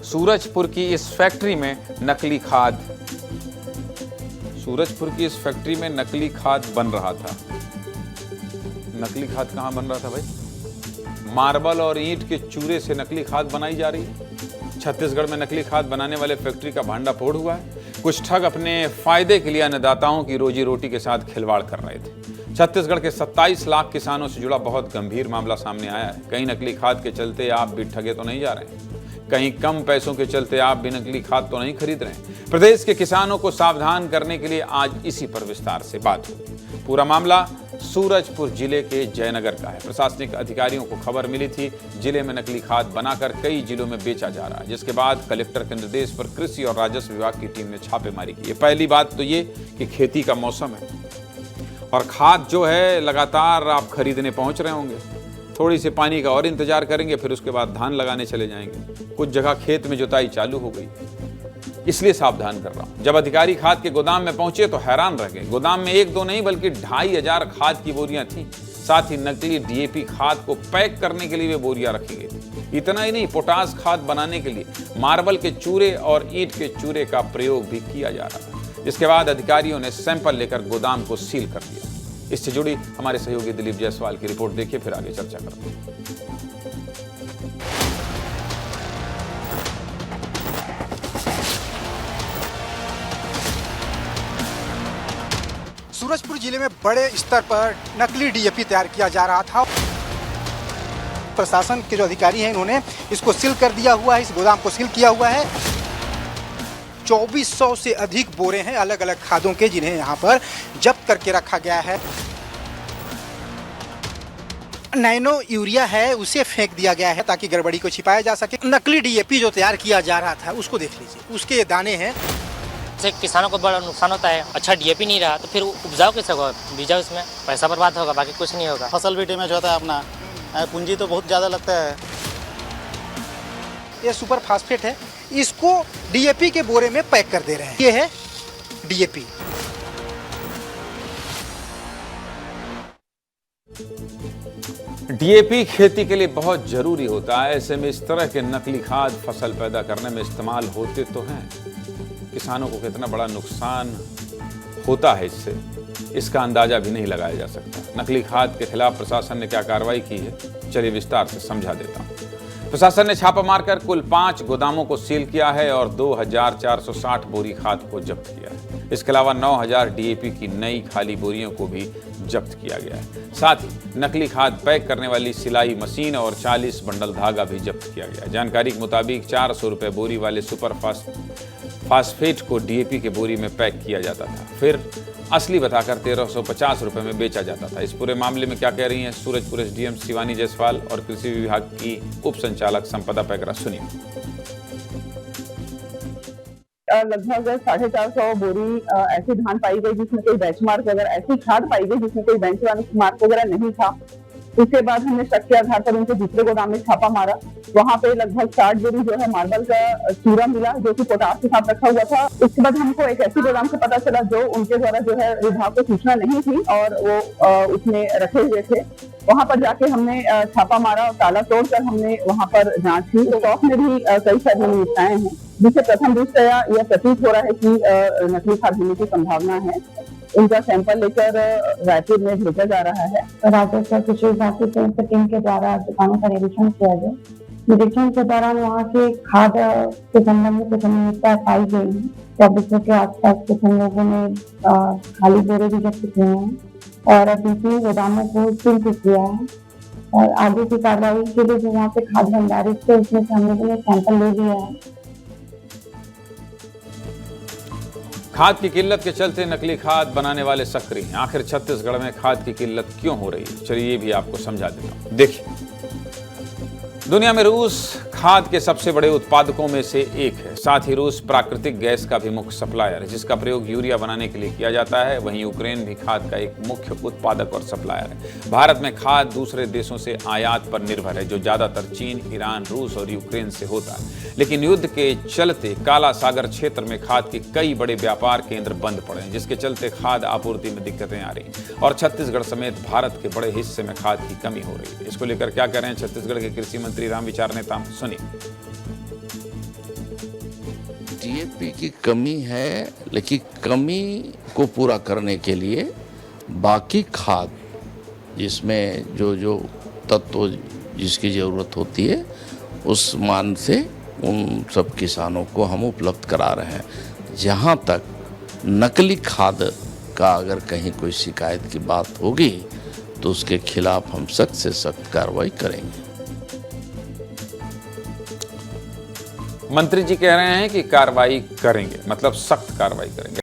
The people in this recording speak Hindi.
सूरजपुर की इस फैक्ट्री में नकली खाद बन रहा था। नकली खाद कहाँ बन रहा था भाई? मार्बल और ईंट के चूरे से नकली खाद बनाई जा रही है। छत्तीसगढ़ में नकली खाद बनाने वाले फैक्ट्री का भांडाफोड़ हुआ है। कुछ ठग अपने फायदे के लिए अन्नदाताओं की रोजी रोटी के साथ खिलवाड़ कर रहे थे। छत्तीसगढ़ के 27 लाख किसानों से जुड़ा बहुत गंभीर मामला सामने आया है। कहीं नकली खाद के चलते आप भी ठगे तो नहीं जा रहे हैं, कहीं कम पैसों के चलते आप भी नकली खाद तो नहीं खरीद रहे हैं। प्रदेश के किसानों को सावधान करने के लिए आज इसी पर विस्तार से बात होगी। पूरा मामला सूरजपुर जिले के जयनगर का है। प्रशासनिक अधिकारियों को खबर मिली थी जिले में नकली खाद बनाकर कई जिलों में बेचा जा रहा है, जिसके बाद कलेक्टर के निर्देश पर कृषि और राजस्व विभाग की टीम ने छापेमारी की। पहली बात तो ये कि खेती का मौसम है और खाद जो है लगातार आप खरीदने पहुंच रहे होंगे। थोड़ी सी पानी का और इंतजार करेंगे, फिर उसके बाद धान लगाने चले जाएंगे। कुछ जगह खेत में जुताई चालू हो गई, इसलिए सावधान कर रहा हूं। जब अधिकारी खाद के गोदाम में पहुंचे तो हैरान रह गए। गोदाम में 1-2 नहीं बल्कि 2500 खाद की बोरियां थी। साथ ही नकली डीएपी खाद को पैक करने के लिए भी बोरियां रखी गई थी। इतना ही नहीं, पोटास खाद बनाने के लिए मार्बल के चूरे और ईंट के चूरे का प्रयोग भी किया जा रहा था, जिसके बाद अधिकारियों ने सैंपल लेकर गोदाम को सील कर दिया। इससे जुड़ी हमारे सहयोगी दिलीप जायसवाल की रिपोर्ट देखिए, फिर आगे चर्चा करते हैं। सूरजपुर जिले में बड़े स्तर पर नकली डीएपी तैयार किया जा रहा था। प्रशासन के जो अधिकारी हैं इन्होंने इसको सील कर दिया हुआ है, इस गोदाम को सील किया हुआ है। 2400 से अधिक बोरे हैं अलग अलग खादों के, जिन्हें यहाँ पर जब्त करके रखा गया है। नैनो यूरिया है उसे फेंक दिया गया है ताकि गड़बड़ी को छिपाया जा सके। नकली डीएपी जो तैयार किया जा रहा था उसको देख लीजिए, उसके दाने हैं। से किसानों को बड़ा नुकसान होता है। अच्छा डीएपी नहीं रहा तो फिर उपजाओ कैसे होगा? बीजा उसमें पैसा बर्बाद होगा, बाकी कुछ नहीं होगा। फसल भी डैमेज होता है अपना, पूंजी तो बहुत ज़्यादा लगता है। ये सुपर फास्फेट है, इसको डीएपी के बोरे में पैक कर दे रहे हैं। ये है डीएपी। डीएपी खेती के लिए बहुत जरूरी होता है। ऐसे में इस तरह के नकली खाद फसल पैदा करने में इस्तेमाल होते तो हैं। किसानों को कितना बड़ा नुकसान होता है इससे, इसका अंदाजा भी नहीं लगाया जा सकता। नकली खाद के खिलाफ प्रशासन ने क्या कार्रवाई की है, चलिए विस्तार से समझा देता हूं। प्रशासन ने छापा मारकर कुल 5 गोदामों को सील किया है और 2460 बोरी खाद को जब्त किया है। इसके अलावा 9000 डीएपी की नई खाली बोरियों को भी जब्त किया गया है। साथ ही नकली खाद पैक करने वाली सिलाई मशीन और 40 बंडल धागा भी जब्त किया गया है। जानकारी के मुताबिक 400 रुपये बोरी वाले सुपर फास्फेट को डीएपी के बोरी में पैक किया जाता था, फिर असली बताकर 1350 रुपये में बेचा जाता था। इस पूरे मामले में क्या कह रही हैं सूरजपुर एसडीएम शिवानी जायसवाल और कृषि विभाग की उप संचालक संपदा पैकरा, सुनिए। लगभग 450 बोरी ऐसी धान पाई गई जिसमें कोई बेंचमार्क वगैरह, ऐसी खाद पाई गई जिसमें कोई बेंचमार्क वगैरह नहीं था। उसके बाद हमने शक के आधार पर उनके दूसरे गोदाम में छापा मारा। वहाँ पे लगभग 60 बोरी जो है मार्बल का चूरा मिला जो कि पोटास के साथ रखा हुआ था। उसके बाद हमको एक ऐसी गोदाम से पता चला जो उनके द्वारा जो है विभाग को सूचना नहीं थी और वो उसमें रखे हुए थे। वहाँ पर जाके हमने छापा मारा और ताला तोड़कर हमने वहाँ पर जांच की। स्टॉक में भी कई सारी विविधताएं हैं, जिसे प्रथम दृष्टया यह प्रतीत हो रहा है कि नकली खाद होने की संभावना है। उनका सैंपल लेकर रायपुर में भेजा जा रहा है। राजस्व कृषि विभाग की संयुक्त टीम के द्वारा दुकानों का निरीक्षण किया गया। निरीक्षण के दौरान वहाँ के खाद के संबंध में कुछ अनियमितता पाई गई है। 2400 के आसपास कुछ हम लोगों ने खाली बोरे भी जब्त किए हैं और अभी 3 गोदामों को सील किया है और आगे की कार्रवाई के लिए जो वहाँ पे खाद भंडारित थे उसमें से हम लोगों ने सैंपल ले लिया है। खाद की किल्लत के चलते नकली खाद बनाने वाले सक्रिय हैं। आखिर छत्तीसगढ़ में खाद की किल्लत क्यों हो रही है, चलिए ये भी आपको समझा देता हूं। देखिए, दुनिया में रूस खाद के सबसे बड़े उत्पादकों में से एक है। साथ ही रूस प्राकृतिक गैस का भी मुख्य सप्लायर है, जिसका प्रयोग यूरिया बनाने के लिए किया जाता है। वहीं यूक्रेन भी खाद का एक मुख्य उत्पादक और सप्लायर है। भारत में खाद दूसरे देशों से आयात पर निर्भर है, जो ज्यादातर चीन, ईरान, रूस और यूक्रेन से होता है। लेकिन युद्ध के चलते काला सागर क्षेत्र में खाद के कई बड़े व्यापार केंद्र बंद पड़े हैं, जिसके चलते खाद आपूर्ति में दिक्कतें आ रही हैं और छत्तीसगढ़ समेत भारत के बड़े हिस्से में खाद की कमी हो रही है। इसको लेकर क्या कह रहे हैं छत्तीसगढ़ के कृषि मंत्री रामविचार नेताम, सुनिए। डीएपी की कमी है, लेकिन कमी को पूरा करने के लिए बाकी खाद जिसमें जो जो तत्व जिसकी ज़रूरत होती है उस मान से उन सब किसानों को हम उपलब्ध करा रहे हैं। जहाँ तक नकली खाद का अगर कहीं कोई शिकायत की बात होगी तो उसके खिलाफ हम सख्त से सख्त कार्रवाई करेंगे। मंत्री जी कह रहे हैं कि कार्रवाई करेंगे, मतलब सख्त कार्रवाई करेंगे।